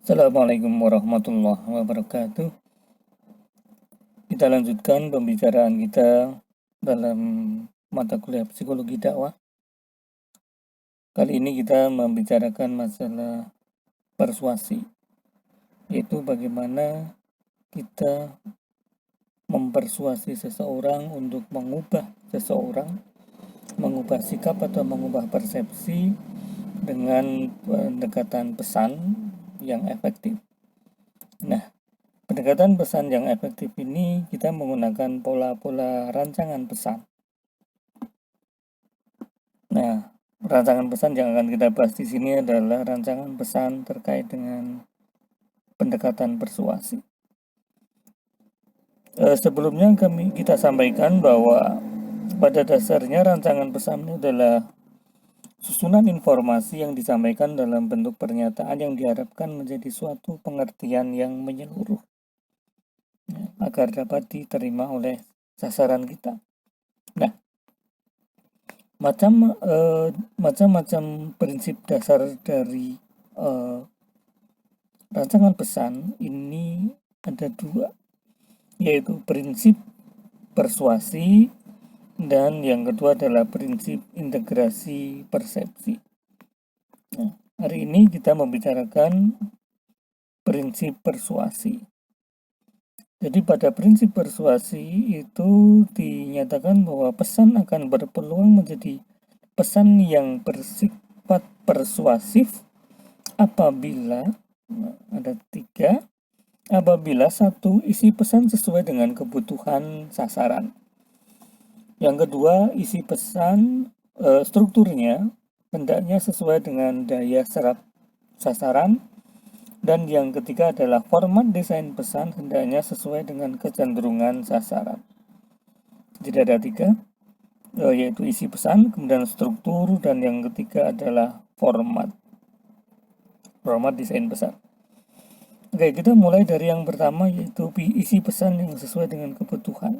Assalamualaikum warahmatullahi wabarakatuh. Kita lanjutkan pembicaraan kita dalam mata kuliah psikologi dakwah. Kali ini kita membicarakan masalah persuasi, yaitu bagaimana kita mempersuasi seseorang untuk mengubah sikap atau mengubah persepsi dengan pendekatan pesan yang efektif. Nah, pendekatan pesan yang efektif ini kita menggunakan pola-pola rancangan pesan. Nah, rancangan pesan yang akan kita bahas di sini adalah rancangan pesan terkait dengan pendekatan persuasi. Sebelumnya kita sampaikan bahwa pada dasarnya rancangan pesan adalah susunan informasi yang disampaikan dalam bentuk pernyataan yang diharapkan menjadi suatu pengertian yang menyeluruh agar dapat diterima oleh sasaran kita. Nah, macam-macam prinsip dasar dari rancangan pesan ini ada dua, yaitu prinsip persuasi dan yang kedua adalah prinsip integrasi persepsi. Nah, hari ini kita membicarakan prinsip persuasi. Jadi pada prinsip persuasi itu dinyatakan bahwa pesan akan berpeluang menjadi pesan yang bersifat persuasif apabila ada tiga. Apabila satu, isi pesan sesuai dengan kebutuhan sasaran. Yang kedua, isi pesan strukturnya hendaknya sesuai dengan daya serap sasaran. Dan yang ketiga adalah format desain pesan hendaknya sesuai dengan kecenderungan sasaran. Jadi ada tiga, yaitu isi pesan, kemudian struktur, dan yang ketiga adalah format desain pesan. Oke, kita mulai dari yang pertama, yaitu isi pesan yang sesuai dengan kebutuhan.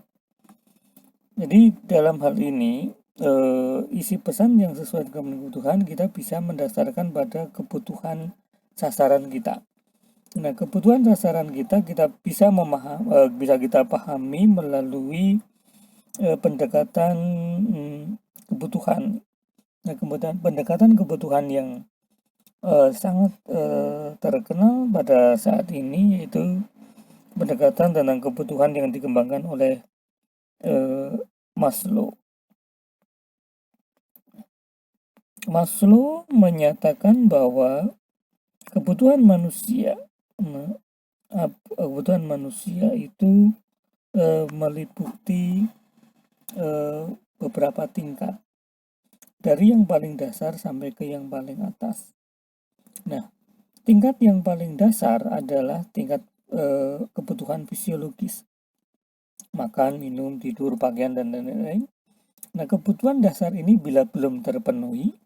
Jadi dalam hal ini isi pesan yang sesuai dengan kebutuhan kita bisa mendasarkan pada kebutuhan sasaran kita. Nah, kebutuhan sasaran kita bisa kita pahami melalui pendekatan kebutuhan. Nah, kemudian pendekatan kebutuhan yang sangat terkenal pada saat ini yaitu pendekatan tentang kebutuhan yang dikembangkan oleh Maslow. Maslow menyatakan bahwa kebutuhan manusia itu meliputi beberapa tingkat, dari yang paling dasar sampai ke yang paling atas. Nah, tingkat yang paling dasar adalah tingkat kebutuhan fisiologis, makan, minum, tidur, pakaian, dan lain-lain. Nah, kebutuhan dasar ini bila belum terpenuhi,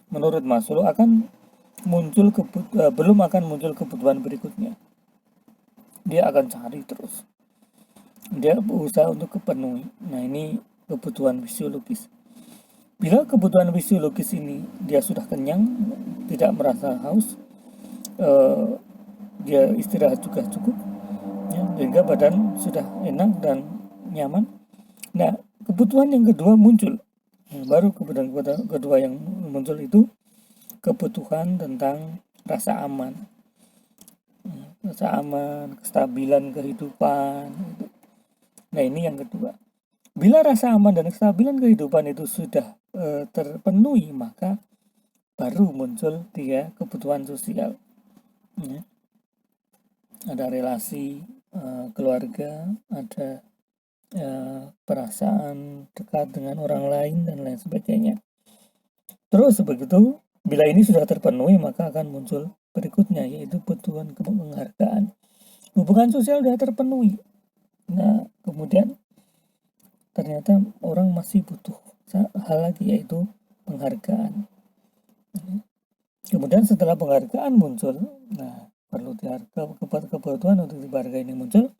menurut Maslow belum akan muncul kebutuhan berikutnya. Dia akan cari terus. Dia berusaha untuk kepenuhi. Nah, ini kebutuhan fisiologis. Bila kebutuhan fisiologis ini dia sudah kenyang, tidak merasa haus, dia istirahat juga cukup, ya, sehingga badan sudah enak dan nyaman. Nah, kebutuhan yang kedua muncul. Baru kebutuhan kedua yang muncul itu kebutuhan tentang rasa aman, kestabilan kehidupan. Nah, ini yang kedua. Bila rasa aman dan kestabilan kehidupan itu sudah terpenuhi, maka baru muncul kebutuhan sosial. Ya. Ada relasi keluarga, ada perasaan dekat dengan orang lain dan lain sebagainya. Terus begitu, bila ini sudah terpenuhi maka akan muncul berikutnya, yaitu kebutuhan penghargaan. Hubungan sosial sudah terpenuhi. Nah, kemudian ternyata orang masih butuh hal lagi, yaitu penghargaan. Kemudian setelah penghargaan muncul, nah perlu kebutuhan untuk dihargai ini muncul,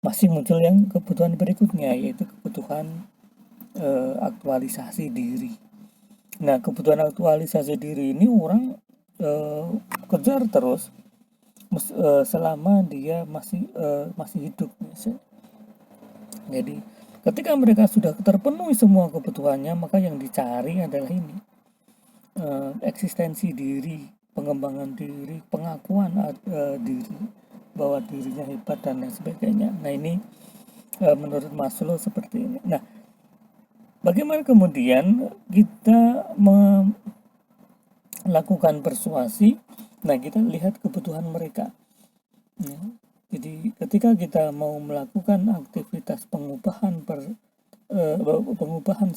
masih muncul yang kebutuhan berikutnya, yaitu kebutuhan aktualisasi diri. Nah, kebutuhan aktualisasi diri ini orang kejar terus, selama dia masih hidup misalnya. Jadi ketika mereka sudah terpenuhi semua kebutuhannya, maka yang dicari adalah ini, eksistensi diri, pengembangan diri, pengakuan diri bahwa dirinya hebat dan lain sebagainya. Nah ini menurut Maslow seperti ini. Nah, bagaimana kemudian kita melakukan persuasi? Nah, kita lihat kebutuhan mereka. Ya. Jadi ketika kita mau melakukan aktivitas pengubahan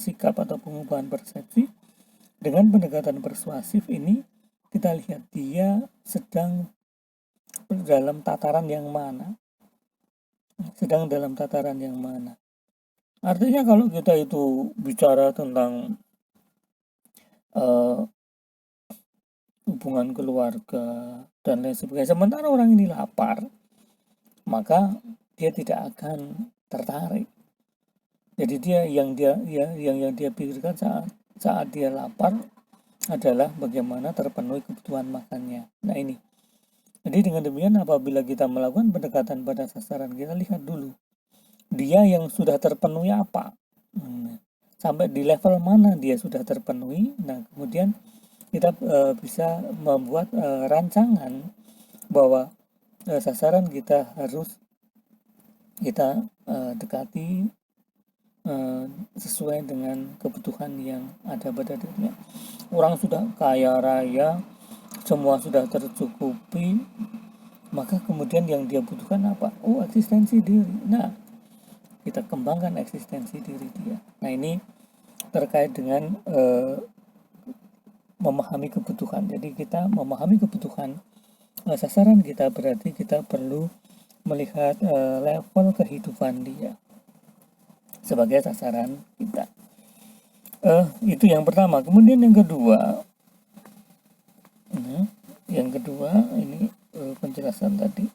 sikap atau pengubahan persepsi dengan pendekatan persuasif ini, kita lihat dia sedang dalam tataran yang mana. Artinya kalau kita itu bicara tentang hubungan keluarga dan lain sebagainya, sementara orang ini lapar, maka dia tidak akan tertarik. Jadi yang dia pikirkan saat dia lapar adalah bagaimana terpenuhi kebutuhan makannya. Nah ini. Jadi dengan demikian apabila kita melakukan pendekatan pada sasaran, kita lihat dulu dia yang sudah terpenuhi apa. Sampai di level mana dia sudah terpenuhi. Nah kemudian kita bisa membuat rancangan bahwa sasaran kita harus kita dekati sesuai dengan kebutuhan yang ada pada dirinya. Orang sudah kaya raya, semua sudah tercukupi, maka kemudian yang dia butuhkan apa? Eksistensi diri. Nah, kita kembangkan eksistensi diri dia. Nah, ini terkait dengan memahami kebutuhan. Jadi kita memahami kebutuhan sasaran kita, berarti kita perlu melihat level kehidupan dia sebagai sasaran kita. Itu yang pertama. Kemudian yang kedua, ini penjelasan tadi.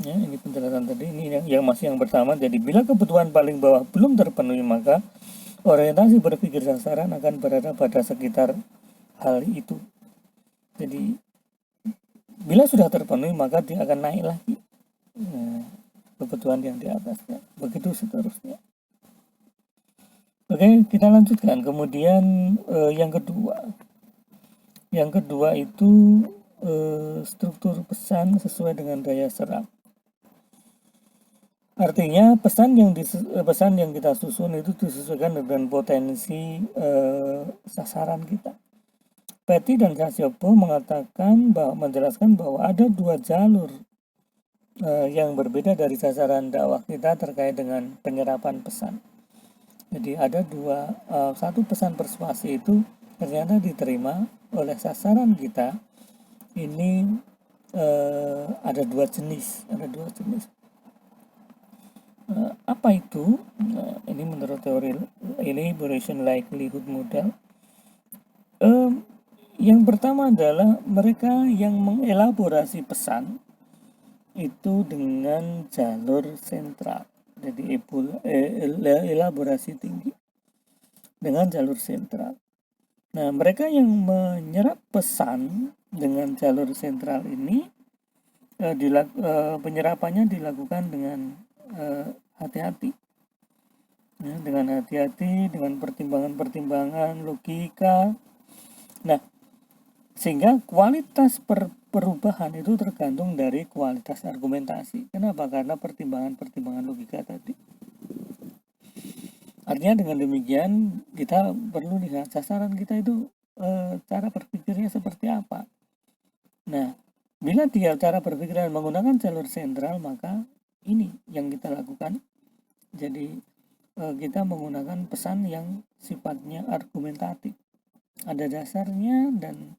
Ini penjelasan tadi. Ini yang masih yang pertama. Jadi bila kebutuhan paling bawah belum terpenuhi, maka orientasi berpikir sasaran akan berada pada sekitar hal itu. Jadi bila sudah terpenuhi, maka dia akan naik lagi kebutuhan yang di atasnya. Begitu seterusnya. Oke, kita lanjutkan. Kemudian yang kedua itu struktur pesan sesuai dengan daya serap. Artinya pesan yang kita susun itu disesuaikan dengan potensi sasaran kita. Petty dan Cacioppo menjelaskan bahwa ada dua jalur yang berbeda dari sasaran dakwah kita terkait dengan penyerapan pesan. Jadi ada satu pesan persuasi itu ternyata diterima oleh sasaran kita. Ini ada dua jenis. Apa itu? Ini menurut teori Elaboration Likelihood Model. Yang pertama adalah mereka yang mengelaborasi pesan itu dengan jalur sentral. Jadi elaborasi tinggi dengan jalur sentral. Nah, mereka yang menyerap pesan dengan jalur sentral ini penyerapannya dilakukan dengan hati-hati. Dengan hati-hati, dengan pertimbangan-pertimbangan logika. Nah, sehingga kualitas perubahan itu tergantung dari kualitas argumentasi. Kenapa? Karena pertimbangan-pertimbangan logika tadi. Artinya dengan demikian kita perlu lihat sasaran kita itu cara berpikirnya seperti apa. Nah, bila dia cara berpikirnya menggunakan jalur sentral, maka ini yang kita lakukan. Jadi kita menggunakan pesan yang sifatnya argumentatif. Ada dasarnya dan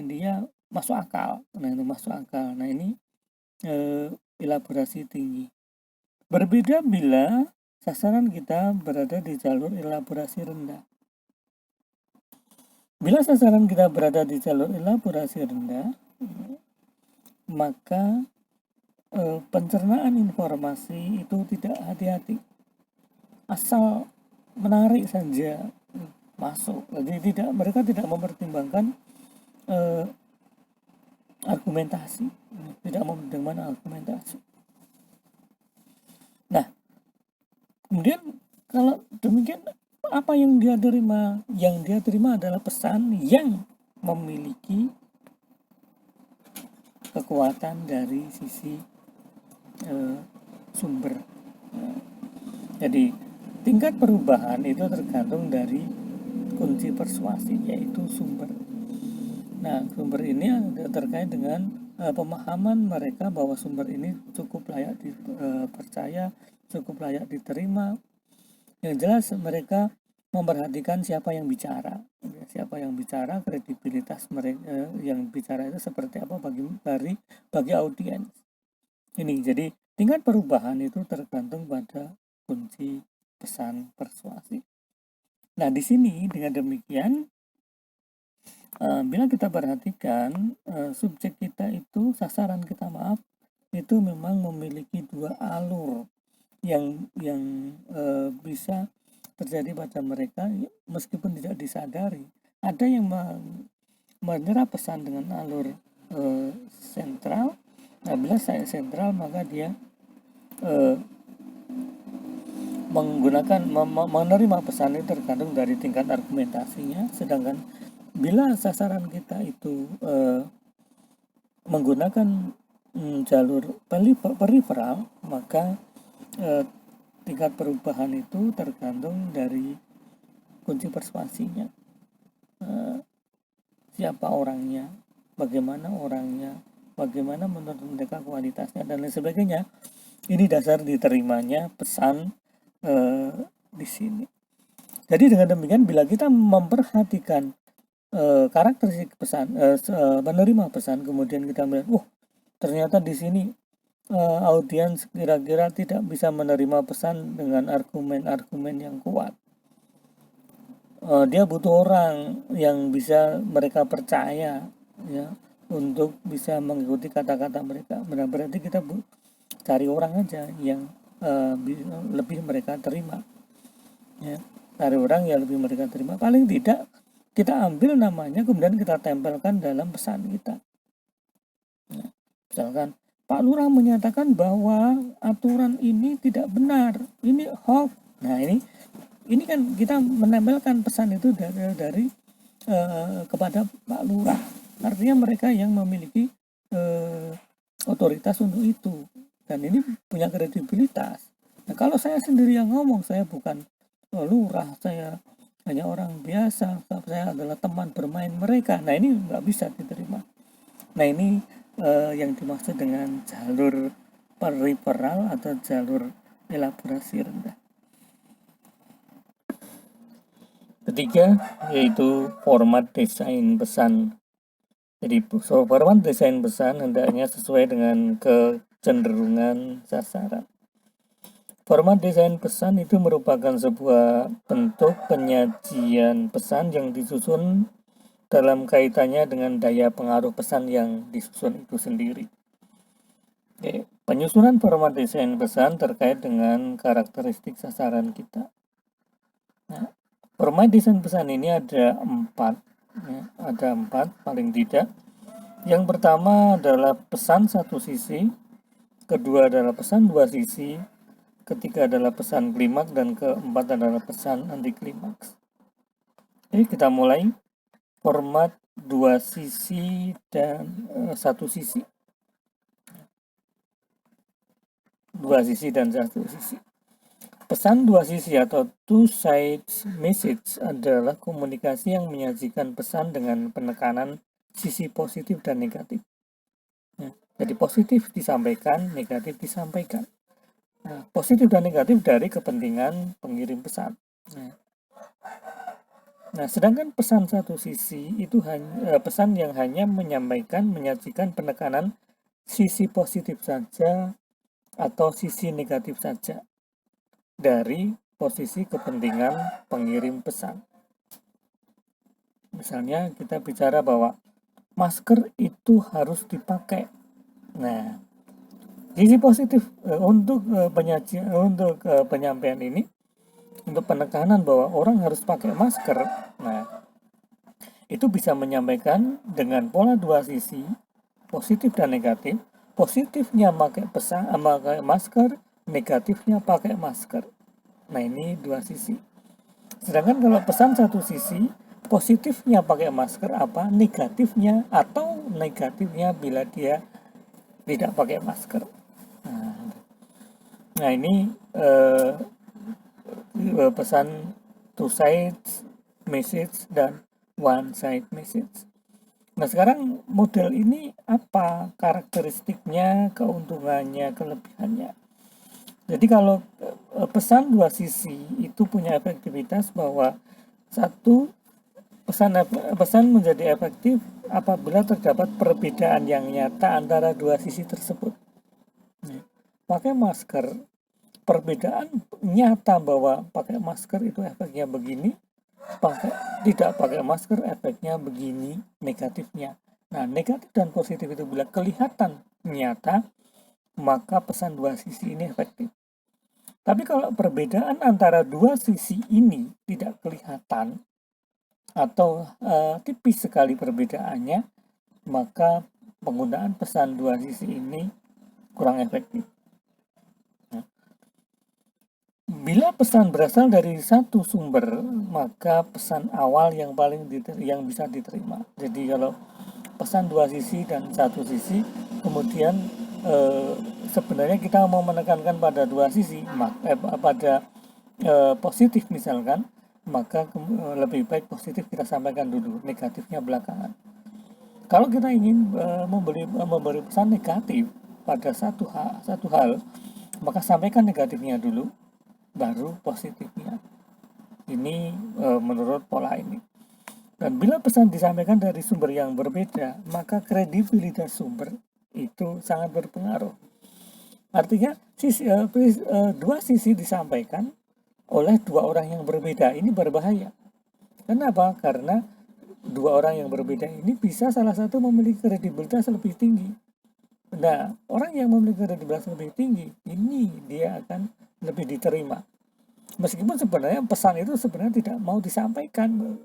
dia masuk akal. Nah ini elaborasi tinggi. Berbeda bila sasaran kita berada di jalur elaborasi rendah. Bila sasaran kita berada di jalur elaborasi rendah, maka pencernaan informasi itu tidak hati-hati. Asal menarik saja, masuk. Jadi mereka tidak mempertimbangkan argumentasi, tidak mempertimbangkan argumentasi. Nah, kemudian kalau demikian, apa yang dia terima? Yang dia terima adalah pesan yang memiliki kekuatan dari sisi sumber. Jadi tingkat perubahan itu tergantung dari kunci persuasi, yaitu sumber. Nah, sumber ini terkait dengan pemahaman mereka bahwa sumber ini cukup layak dipercaya, cukup layak diterima. Yang jelas mereka memperhatikan siapa yang bicara, kredibilitas mereka yang bicara itu seperti apa bagi audiens. Ini jadi tingkat perubahan itu tergantung pada kunci pesan persuasi. Nah, di sini dengan demikian, bila kita perhatikan subjek kita itu, sasaran kita itu memang memiliki dua alur yang bisa terjadi pada mereka meskipun tidak disadari. Ada yang menyerap pesan dengan alur sentral. Nah, bila saya sentral, maka dia menerima pesan itu tergantung dari tingkat argumentasinya. Sedangkan bila sasaran kita itu menggunakan jalur periferal, maka tingkat perubahan itu tergantung dari kunci persuasinya. Siapa orangnya, bagaimana orangnya, bagaimana menurut mereka kualitasnya, dan lain sebagainya. Ini dasar diterimanya pesan di sini. Jadi dengan demikian, bila kita memperhatikan karakteristik pesan, menerima pesan, kemudian kita melihat, ternyata di sini audiens kira-kira tidak bisa menerima pesan dengan argumen-argumen yang kuat. Dia butuh orang yang bisa mereka percaya, ya, untuk bisa mengikuti kata-kata mereka. Berarti kita cari orang aja yang lebih mereka terima, ya. Cari orang yang lebih mereka terima. Paling tidak kita ambil namanya, kemudian kita tempelkan dalam pesan kita. Nah, misalkan Pak Lurah menyatakan bahwa aturan ini tidak benar, ini hoax. Nah, ini kan kita menempelkan pesan itu dari kepada Pak Lurah. Artinya mereka yang memiliki otoritas untuk itu, dan ini punya kredibilitas. Nah, kalau saya sendiri yang ngomong, saya bukan lurah, saya hanya orang biasa, saya adalah teman bermain mereka. Nah, ini nggak bisa diterima. Nah, ini yang dimaksud dengan jalur periferal atau jalur elaborasi rendah. Ketiga, yaitu format desain pesan. Jadi format desain pesan hendaknya sesuai dengan kecenderungan sasaran. Format desain pesan itu merupakan sebuah bentuk penyajian pesan yang disusun dalam kaitannya dengan daya pengaruh pesan yang disusun itu sendiri. Oke. Penyusunan format desain pesan terkait dengan karakteristik sasaran kita. Nah, format desain pesan ini ada 4, ya, ada 4 paling tidak. Yang pertama adalah pesan satu sisi, kedua adalah pesan dua sisi, ketiga adalah pesan klimaks, dan keempat adalah pesan anti klimaks. Jadi kita mulai. Format dua sisi dan satu sisi. Dua sisi dan satu sisi. Pesan dua sisi atau two-side message adalah komunikasi yang menyajikan pesan dengan penekanan sisi positif dan negatif. Nah, jadi positif disampaikan, negatif disampaikan. Nah, positif dan negatif dari kepentingan pengirim pesan. Nah, sedangkan pesan satu sisi itu pesan yang hanya menyajikan penekanan sisi positif saja atau sisi negatif saja dari posisi kepentingan pengirim pesan. Misalnya kita bicara bahwa masker itu harus dipakai. Nah, sisi positif untuk penyampaian ini, untuk penekanan bahwa orang harus pakai masker. itu bisa menyampaikan dengan pola dua sisi, positif dan negatif. Positifnya pakai masker, negatifnya pakai masker. Nah, ini dua sisi. Sedangkan kalau pesan satu sisi, positifnya pakai masker apa, negatifnya atau negatifnya bila dia tidak pakai masker. Nah ini pesan two sides message dan one side message. Nah sekarang model ini apa karakteristiknya, keuntungannya, kelebihannya? Jadi kalau pesan dua sisi itu punya efektivitas bahwa satu, pesan menjadi efektif apabila terdapat perbedaan yang nyata antara dua sisi tersebut. Pakai masker, perbedaan nyata bahwa pakai masker itu efeknya begini, tidak pakai masker efeknya begini, negatifnya. Nah, negatif dan positif itu bila kelihatan nyata, maka pesan dua sisi ini efektif. Tapi kalau perbedaan antara dua sisi ini tidak kelihatan atau tipis sekali perbedaannya, maka penggunaan pesan dua sisi ini kurang efektif. Bila pesan berasal dari satu sumber, maka pesan awal yang bisa diterima. Jadi kalau pesan dua sisi dan satu sisi, kemudian sebenarnya kita mau menekankan pada dua sisi, pada positif misalkan, maka lebih baik positif kita sampaikan dulu, negatifnya belakangan. Kalau kita ingin memberi pesan negatif pada satu hal, maka sampaikan negatifnya dulu, baru positifnya. Ini menurut pola ini. Dan bila pesan disampaikan dari sumber yang berbeda, maka kredibilitas sumber itu sangat berpengaruh. Artinya dua sisi disampaikan oleh dua orang yang berbeda, ini berbahaya. Kenapa? Karena dua orang yang berbeda ini bisa salah satu memiliki kredibilitas lebih tinggi. Nah, orang yang memiliki kredibilitas lebih tinggi, ini dia akan lebih diterima. Meskipun sebenarnya pesan itu sebenarnya tidak mau disampaikan,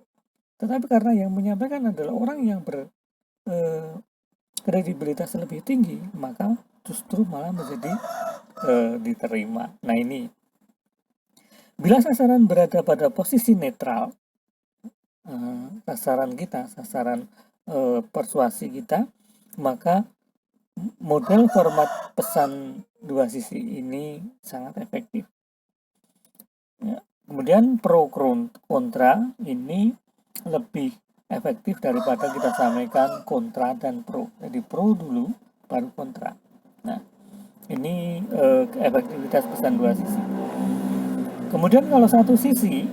tetapi karena yang menyampaikan adalah orang yang kredibilitas lebih tinggi, maka justru malah menjadi diterima. Nah ini, bila sasaran berada pada posisi netral, sasaran persuasi kita, maka model format pesan dua sisi ini sangat efektif. Ya. Kemudian pro kontra ini lebih efektif daripada kita sampaikan kontra dan pro. Jadi pro dulu baru kontra. Nah, ini efektivitas pesan dua sisi. Kemudian kalau satu sisi,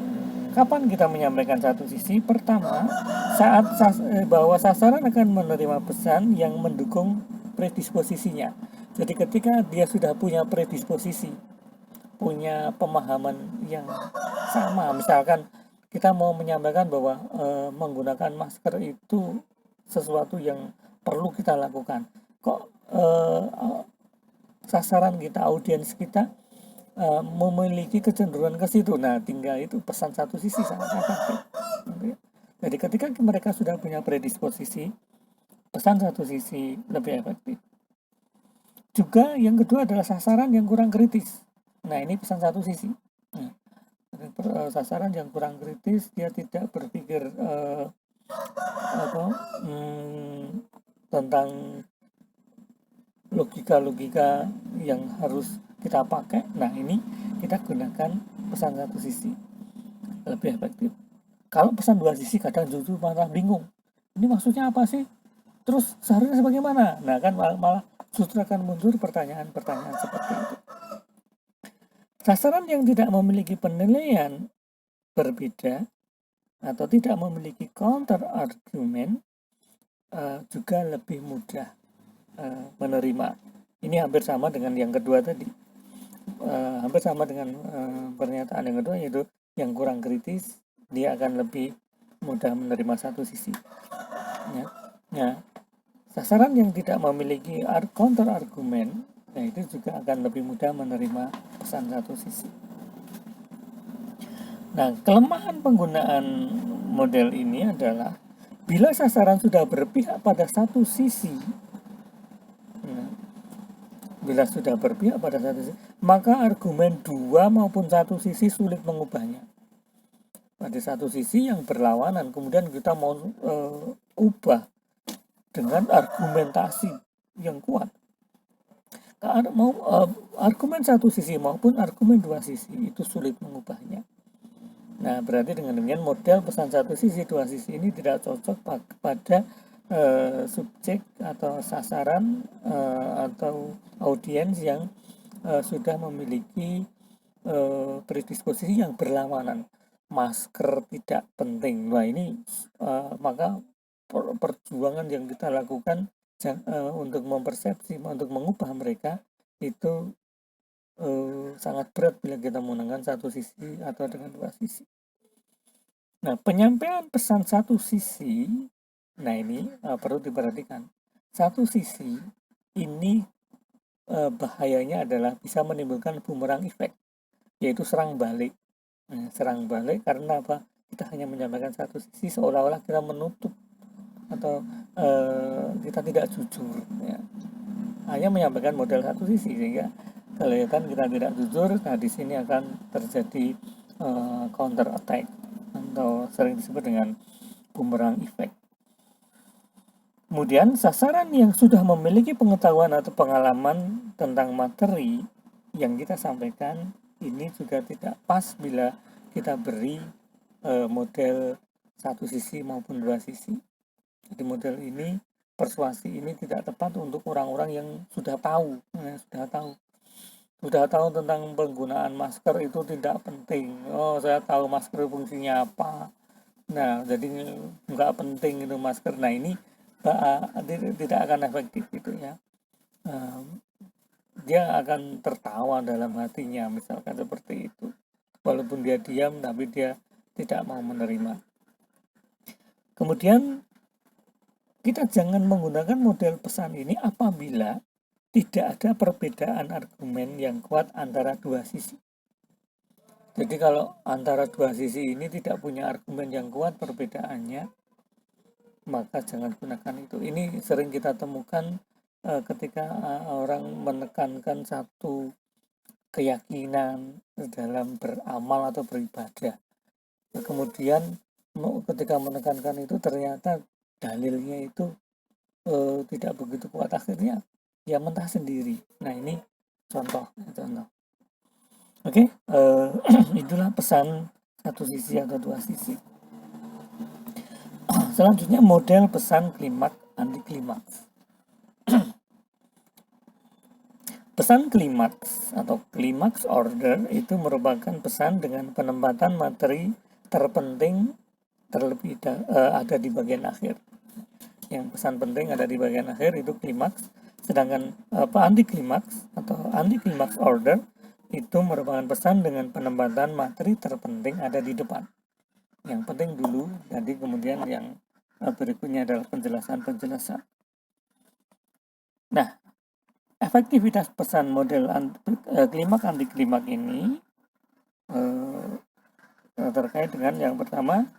kapan kita menyampaikan satu sisi? Pertama, saat bahwa sasaran akan menerima pesan yang mendukung predisposisinya. Jadi ketika dia sudah punya predisposisi, punya pemahaman yang sama, misalkan kita mau menyampaikan bahwa menggunakan masker itu sesuatu yang perlu kita lakukan. Kok sasaran kita, audiens kita memiliki kecenderungan ke situ. Nah, tinggal itu pesan satu sisi sangat efektif. Jadi ketika mereka sudah punya predisposisi, pesan satu sisi lebih efektif. Juga yang kedua adalah sasaran yang kurang kritis. Nah, ini pesan satu sisi. Nah, sasaran yang kurang kritis, dia tidak berpikir tentang logika-logika yang harus kita pakai. Nah, ini kita gunakan pesan satu sisi lebih efektif. Kalau pesan dua sisi kadang justru malah bingung. Ini maksudnya apa sih? Terus seharusnya sebagaimana? Nah, kan malah justru akan muncul pertanyaan-pertanyaan seperti itu. Sasaran yang tidak memiliki penilaian berbeda atau tidak memiliki counter argument juga lebih mudah menerima. Ini hampir sama dengan yang kedua tadi. Hampir sama dengan pernyataan yang kedua, yaitu yang kurang kritis, dia akan lebih mudah menerima satu sisi. Ya. Nah, sasaran yang tidak memiliki counter argument, nah itu juga akan lebih mudah menerima pesan satu sisi. Nah, kelemahan penggunaan model ini adalah Bila sasaran sudah berpihak pada satu sisi, nah, bila sudah berpihak pada satu sisi, maka argumen dua maupun satu sisi sulit mengubahnya. Pada satu sisi yang berlawanan, kemudian kita mau ubah dengan argumentasi yang kuat. Argumen satu sisi maupun argumen dua sisi itu sulit mengubahnya. Nah, berarti dengan demikian model pesan satu sisi dua sisi ini tidak cocok pada subjek atau sasaran atau audiens yang sudah memiliki predisposisi yang berlawanan. Masker tidak penting. Nah, ini maka perjuangan yang kita lakukan untuk mempersepsi, untuk mengubah mereka itu sangat berat bila kita menggunakan satu sisi atau dengan dua sisi. Nah, penyampaian pesan satu sisi, nah ini perlu diperhatikan. Satu sisi ini bahayanya adalah bisa menimbulkan bumerang effect, yaitu serang balik. Nah, serang balik karena apa? Kita hanya menyampaikan satu sisi seolah-olah kita menutup atau kita tidak jujur, ya. Hanya menyampaikan model satu sisi sehingga kelihatan kita tidak jujur. Nah, di sini akan terjadi counter attack atau sering disebut dengan bumerang effect. Kemudian sasaran yang sudah memiliki pengetahuan atau pengalaman tentang materi yang kita sampaikan ini juga tidak pas bila kita beri model satu sisi maupun dua sisi. Jadi model ini, persuasi ini tidak tepat untuk orang-orang yang sudah tahu tentang penggunaan masker itu tidak penting. Oh, saya tahu masker fungsinya apa. Nah, jadi nggak penting itu masker. Nah, ini tidak akan efektif gitu ya. Dia akan tertawa dalam hatinya, misalkan seperti itu. Walaupun dia diam, tapi dia tidak mau menerima. Kemudian kita jangan menggunakan model pesan ini apabila tidak ada perbedaan argumen yang kuat antara dua sisi. Jadi kalau antara dua sisi ini tidak punya argumen yang kuat perbedaannya, maka jangan gunakan itu. Ini sering kita temukan ketika orang menekankan satu keyakinan dalam beramal atau beribadah. Kemudian ketika menekankan itu ternyata dalilnya itu tidak begitu kuat, akhirnya ya mentah sendiri. Nah, ini contoh. Oke, itulah pesan satu sisi atau dua sisi. Selanjutnya model pesan klimaks anti klimaks. Pesan klimaks atau klimaks order itu merupakan pesan dengan penempatan materi terpenting terlebih ada di bagian akhir. Yang pesan penting ada di bagian akhir itu klimaks. Sedangkan anti klimaks atau anti klimaks order itu merupakan pesan dengan penempatan materi terpenting ada di depan. Yang penting dulu, nanti kemudian yang berikutnya adalah penjelasan. Nah, efektivitas pesan model klimaks anti klimaks ini terkait dengan yang pertama,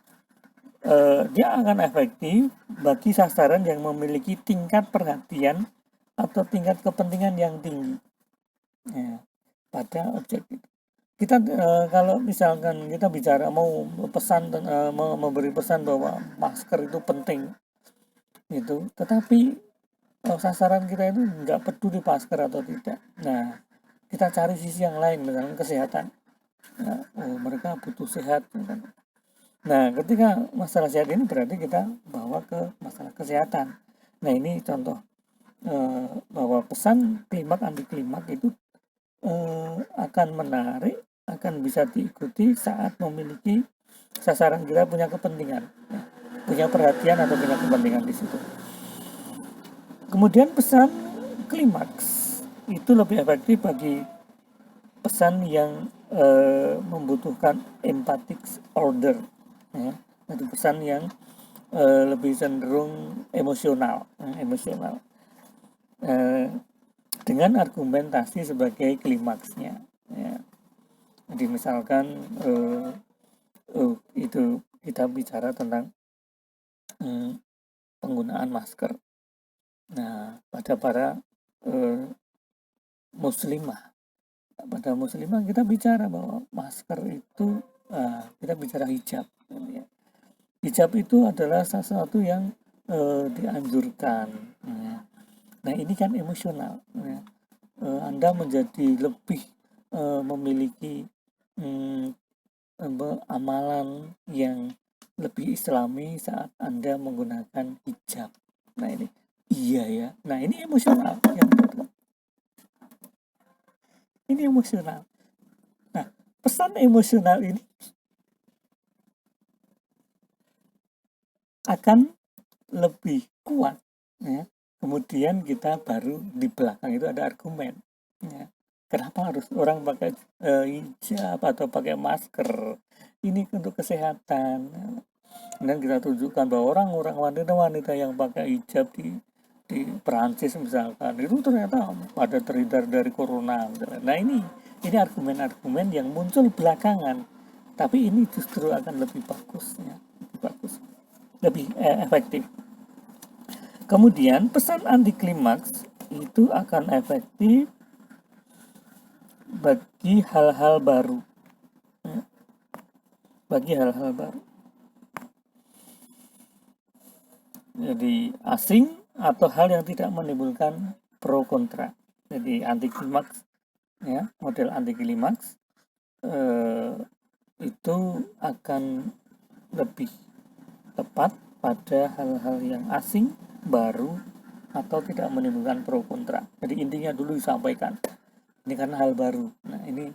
dia akan efektif bagi sasaran yang memiliki tingkat perhatian atau tingkat kepentingan yang tinggi ya, pada objek itu. Kita kalau misalkan kita bicara mau pesan memberi pesan bahwa masker itu penting itu, tetapi sasaran kita itu nggak peduli masker atau tidak. Nah, kita cari sisi yang lain, misalnya kesehatan. Nah, mereka butuh sehat. Nah, ketika masalah sehat ini berarti kita bawa ke masalah kesehatan. Nah, ini contoh bahwa pesan klimaks anti klimaks itu akan menarik, akan bisa diikuti saat memiliki sasaran kita punya kepentingan, punya perhatian atau punya kepentingan di situ. Kemudian pesan klimaks itu lebih efektif bagi pesan yang membutuhkan empathic order, ya. Jadi pesan yang lebih cenderung emosional, dengan argumentasi sebagai klimaksnya. Ya. Jadi misalkan itu kita bicara tentang penggunaan masker. Nah, pada para muslimah, kita bicara bahwa masker itu, kita bicara hijab. Hijab itu adalah sesuatu yang dianjurkan. Nah, ini kan emosional. Anda menjadi lebih memiliki amalan yang lebih islami saat Anda menggunakan hijab. Nah, ini iya ya. Nah, ini emosional yang ini emosional. Nah, pesan emosional ini akan lebih kuat ya. Kemudian kita baru di belakang itu ada argumen ya. Kenapa harus orang pakai hijab atau pakai masker? Ini untuk kesehatan. Dan kita tunjukkan bahwa orang-orang wanita-wanita yang pakai hijab di Perancis misalkan itu ternyata pada terhindar dari corona. Nah, ini argumen-argumen yang muncul belakangan, tapi ini justru akan lebih bagus ya, lebih efektif. Kemudian pesan anti klimaks itu akan efektif bagi hal-hal baru. Jadi asing atau hal yang tidak menimbulkan pro kontra. Jadi anti klimaks ya, model anti klimaks itu akan lebih tepat pada hal-hal yang asing, baru, atau tidak menimbulkan pro kontra. Jadi intinya dulu disampaikan, ini karena hal baru. Nah, ini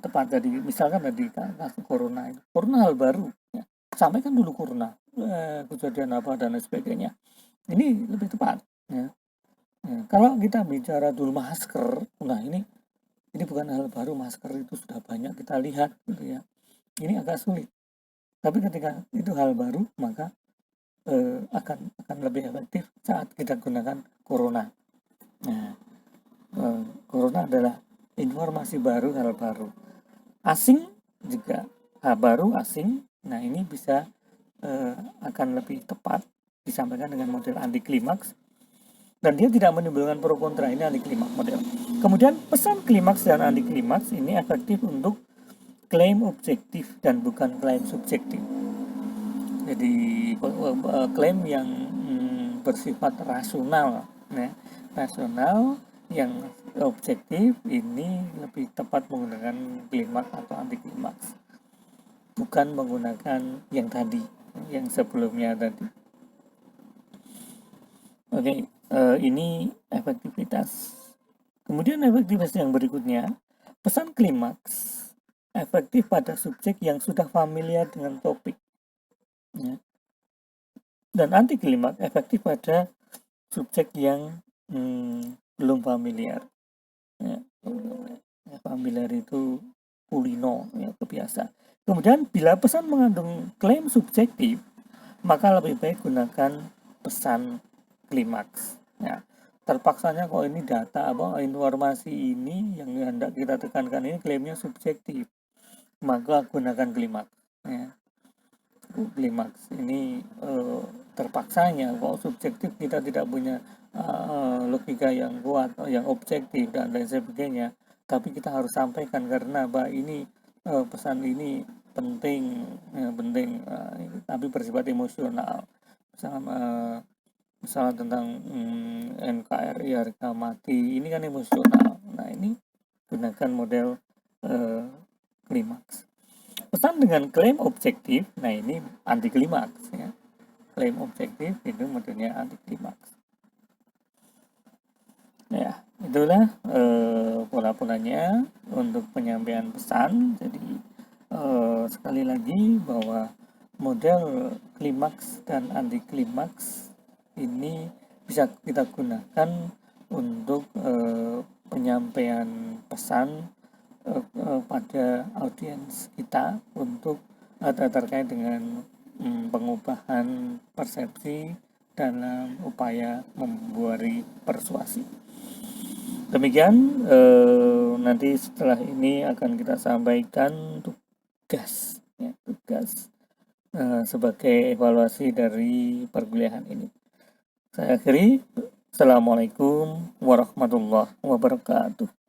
tepat. Jadi misalkan tadi kasus corona hal baru ya. Sampaikan dulu corona, kejadian apa dan lain sebagainya. Ini lebih tepat ya. Kalau kita bicara dulu masker, nah ini bukan hal baru, masker itu sudah banyak kita lihat gitu ya. Ini agak sulit. Tapi ketika itu hal baru, maka akan lebih efektif saat kita gunakan corona. Nah, corona adalah informasi baru, hal baru. Asing juga hal baru, asing. Nah, ini bisa akan lebih tepat disampaikan dengan model anti klimaks, dan dia tidak menimbulkan pro kontra. Ini anti klimaks model. Kemudian pesan klimaks dan anti klimaks ini efektif untuk klaim objektif dan bukan klaim subjektif. Jadi klaim yang bersifat rasional ya. Rasional yang objektif ini lebih tepat menggunakan klimaks atau anti klimaks, bukan menggunakan yang tadi, yang sebelumnya tadi. Oke, ini efektivitas. Kemudian efektivitas yang berikutnya, pesan klimaks efektif pada subjek yang sudah familiar dengan topik ya. Dan anti klimaks efektif pada subjek yang belum familiar ya. Familiar itu kulino ya, kebiasa. Kemudian bila pesan mengandung klaim subjektif, maka lebih baik gunakan pesan klimaks ya. Terpaksanya kok ini data informasi ini yang hendak kita tekankan ini klaimnya subjektif, maka gunakan klimaks ya. Klimaks ini terpaksanya kok subjektif, kita tidak punya logika yang kuat, yang objektif dan lain sebagainya, tapi kita harus sampaikan karena ini pesan ini penting tapi bersifat emosional, misalnya tentang NKRI harga mati, ini kan emosional. Nah, ini gunakan model klimaks. Pesan dengan klaim objektif, nah ini anti klimaks ya. Klaim objektif itu modelnya anti klimaks. Ya, itulah pola-polanya untuk penyampaian pesan. Jadi sekali lagi bahwa model klimaks dan anti klimaks ini bisa kita gunakan untuk penyampaian pesan pada audiens kita untuk terkait dengan pengubahan persepsi dalam upaya membuat persuasi. Demikian, nanti setelah ini akan kita sampaikan tugas sebagai evaluasi dari perkuliahan ini. Saya akhiri. Assalamualaikum warahmatullahi wabarakatuh.